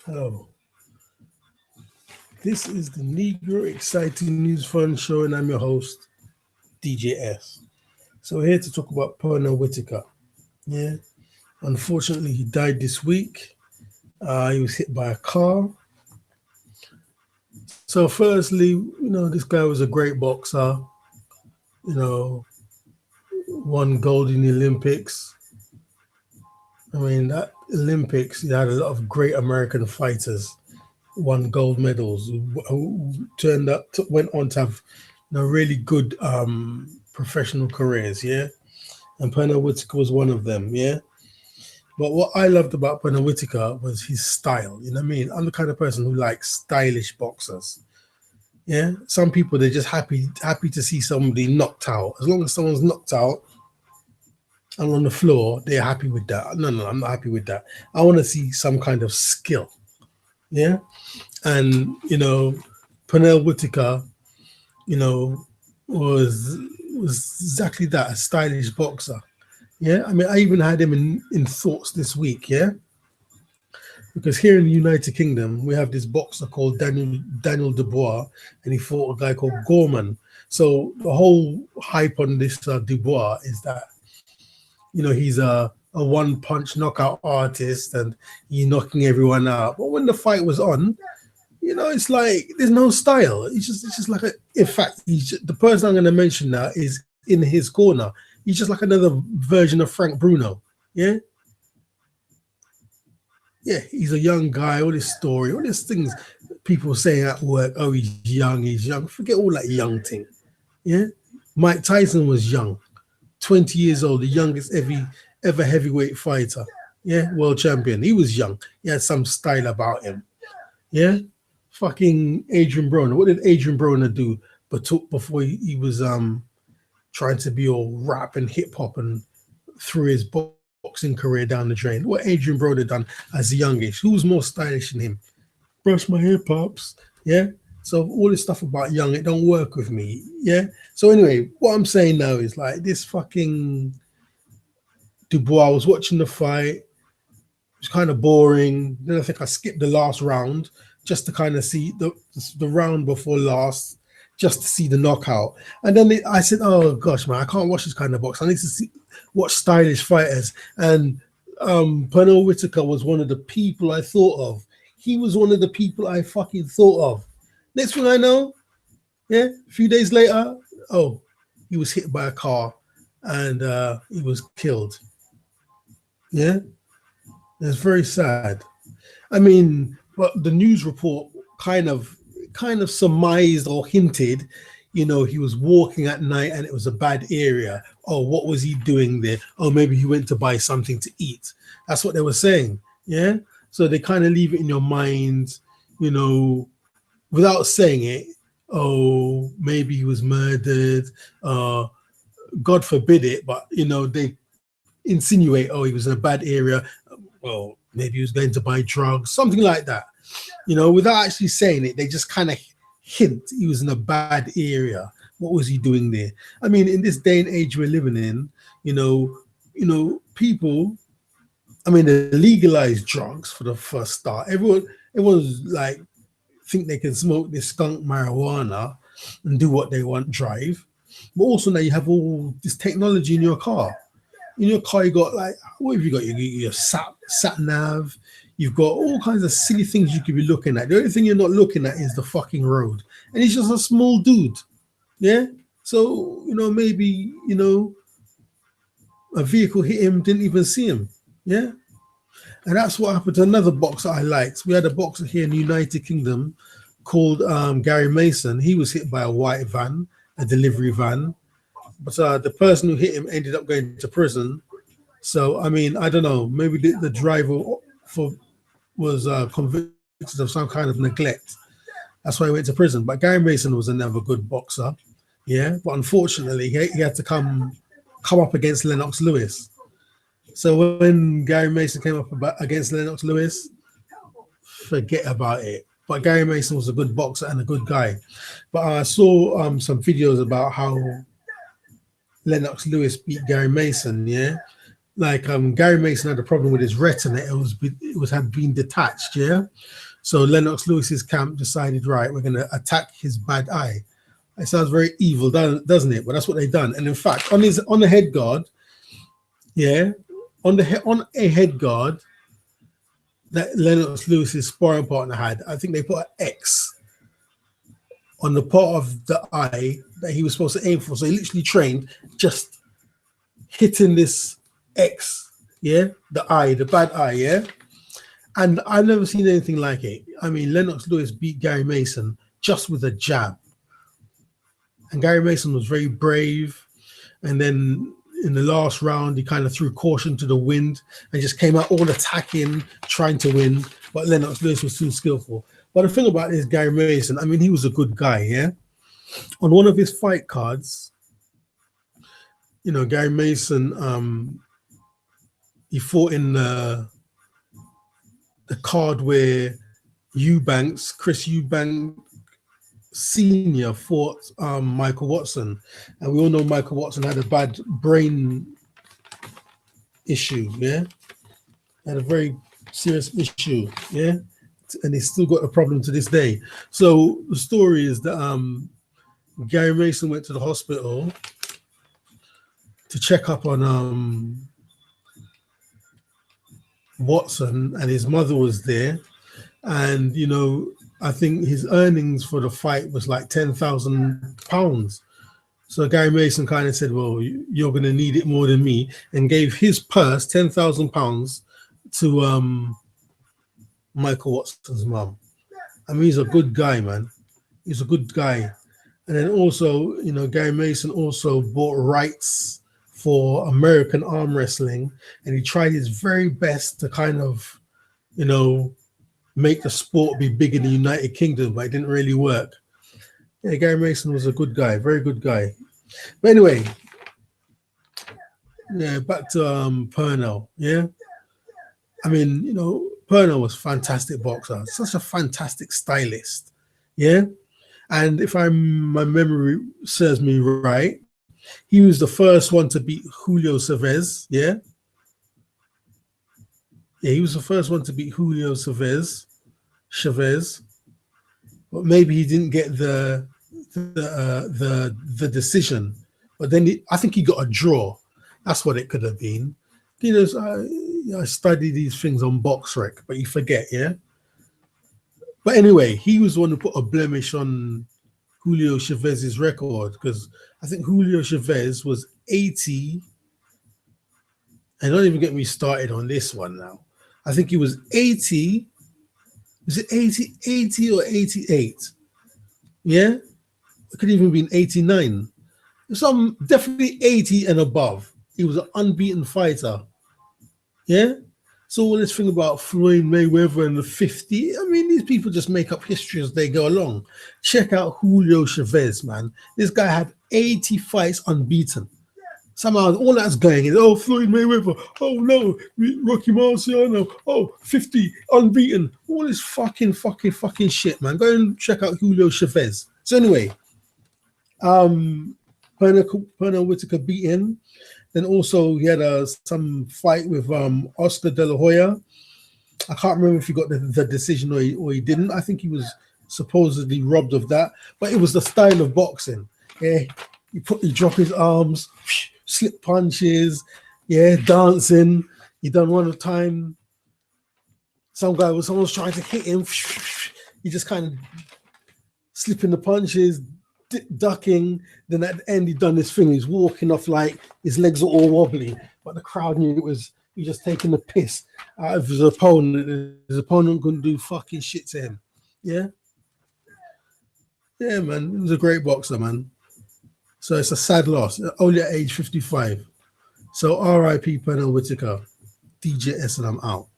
Hello, this is the Negro Exciting News Fun Show, and I'm your host, DJS. So, we're here to talk about Pernel Whittaker. Yeah, unfortunately, he died this week. He was hit by a car. So, firstly, this guy was a great boxer, you know, won gold in the Olympics. I mean, that Olympics, you had a lot of great American fighters won gold medals who turned up went on to have really good professional careers, yeah. And Pernell Whitaker was one of them, yeah. But what I loved about Pernell Whitaker was his style. You know what I mean? I'm the kind of person who likes stylish boxers. Yeah. Some people they're just happy to see somebody knocked out. As long as someone's knocked out and on the floor, they're happy with that. No, I'm not happy with that. I want to see some kind of skill. Yeah. And Pernell Whitaker, you know, was exactly that, a stylish boxer. Yeah, I mean, I even had him in thoughts this week. Yeah, because here in the United Kingdom we have this boxer called Daniel Dubois, and he fought a guy called Gorman. So the whole hype on this Dubois is that he's a one punch knockout artist and he's knocking everyone out. But when the fight was on, it's like there's no style. It's just like in fact, the person I'm going to mention now is in his corner. He's just like another version of Frank Bruno. Yeah, yeah. He's a young guy. All this story, all these things people saying at work. Oh, he's young. He's young. Forget all that young thing. Yeah, Mike Tyson was young, 20 years old, the youngest ever heavyweight fighter. Yeah, world champion. He was young. He had some style about him. Yeah. Fucking Adrian Broner. What did Adrian Broner do? But before he was trying to be all rap and hip hop and threw his boxing career down the drain. What Adrian Broner done as a youngish? Who was more stylish than him? Brush my hair, pops. Yeah. So all this stuff about young, it don't work with me. Yeah. So anyway, what I'm saying now is like this fucking Dubois. I was watching the fight. It was kind of boring. Then I think I skipped the last round just to kind of see the round before last, just to see the knockout. And then I said, "Oh gosh, man, I can't watch this kind of box. I need to watch stylish fighters." And Pernell Whitaker was one of the people I thought of. He was one of the people I fucking thought of. Next thing I know, yeah, a few days later, oh, he was hit by a car and he was killed. Yeah, it's very sad. I mean, but the news report kind of surmised or hinted, he was walking at night and it was a bad area. Oh, what was he doing there? Oh, maybe he went to buy something to eat. That's what they were saying. Yeah. So they kind of leave it in your mind, without saying it. Oh, maybe he was murdered. God forbid it, but they insinuate, oh, he was in a bad area. Well, maybe he was going to buy drugs, something like that. Without actually saying it, they just kind of hint he was in a bad area. What was he doing there? I mean, in this day and age we're living in, people. I mean, they legalized drugs for the first start. Everyone's like think they can smoke this skunk marijuana and do what they want, drive. But also now you have all this technology in your car. In your car, you got like, what have you got? Your sat nav. You've got all kinds of silly things you could be looking at. The only thing you're not looking at is the fucking road. And he's just a small dude. Yeah. So, maybe, a vehicle hit him, didn't even see him. Yeah. And that's what happened to another boxer I liked. We had a boxer here in the United Kingdom called Gary Mason. He was hit by a white van, a delivery van. But the person who hit him ended up going to prison. So, I mean, I don't know. Maybe the driver was convicted of some kind of neglect. That's why he went to prison. But Gary Mason was another good boxer. Yeah. But unfortunately, he had to come up against Lennox Lewis. So when Gary Mason came up against Lennox Lewis, forget about it. But Gary Mason was a good boxer and a good guy. But I saw some videos about how Lennox Lewis beat Gary Mason, yeah? like Gary Mason had a problem with his retina. It had been detached, yeah. So Lennox Lewis's camp decided, right, we're going to attack his bad eye. It sounds very evil, doesn't it? But that's what they done. And in fact, on the head guard, yeah, on a head guard that Lennox Lewis's sparring partner had, I think they put an X on the part of the eye that he was supposed to aim for. So he literally trained just hitting this X, yeah, the eye, the bad eye, yeah. And I've never seen anything like it. I mean, Lennox Lewis beat Gary Mason just with a jab. And Gary Mason was very brave. And then in the last round, he kind of threw caution to the wind and just came out all attacking, trying to win. But Lennox Lewis was too skillful. But the thing about this Gary Mason, I mean, he was a good guy, yeah? On one of his fight cards, you know, Gary Mason, he fought in the card where Chris Eubank Sr. fought Michael Watson. And we all know Michael Watson had a bad brain issue, yeah? Had a very serious issue, yeah? And he's still got a problem to this day. So the story is that Gary Mason went to the hospital to check up on Watson, and his mother was there. And, you know, I think his earnings for the fight was like £10,000. So Gary Mason kind of said, well, you're going to need it more than me, and gave his purse, £10,000, to Michael Watson's mum. I mean, he's a good guy, man. He's a good guy. And then also, you know, Gary Mason also bought rights for American arm wrestling, and he tried his very best to kind of, you know, make the sport be big in the United Kingdom, but it didn't really work. Yeah, Gary Mason was a good guy, very good guy. But anyway, yeah, back to Pernel, yeah? I mean, you know, Pernel was a fantastic boxer, such a fantastic stylist, yeah? And if my memory serves me right, he was the first one to beat Julio Chavez, yeah? Yeah, he was the first one to beat Julio Chavez, but maybe he didn't get the decision. But then I think he got a draw. That's what it could have been. You know, I study these things on BoxRec, but you forget, yeah? But anyway, he was the one who put a blemish on Julio Chavez's record, because I think Julio Chavez was 80. And don't even get me started on this one now. I think he was 80. Was it 80 or 88? Yeah? It could even been 89. Some definitely 80 and above. He was an unbeaten fighter. Yeah? So all this thing about Floyd Mayweather and the 50, I mean, these people just make up history as they go along. Check out Julio Chavez, man. This guy had 80 fights unbeaten. Somehow all that's going is, oh, Floyd Mayweather, oh no, Rocky Marciano, oh, 50, unbeaten. All this fucking shit, man. Go and check out Julio Chavez. So anyway, Pernel Whittaker beat him. Then also he had some fight with Oscar De La Hoya. I can't remember if he got the decision or he didn't. I think he was supposedly robbed of that. But it was the style of boxing. Yeah, he drop his arms, slip punches, yeah, dancing. He done one at a time. Someone was trying to hit him. He just kind of slipping the punches, ducking. Then at the end, he done this thing. He's walking off like his legs are all wobbly, but the crowd knew it was he just taking the piss out of his opponent. His opponent couldn't do fucking shit to him. Yeah, yeah, man. He was a great boxer, man. So it's a sad loss, only at age 55. So R.I.P. Pernel Whittaker, DJS, and I'm out.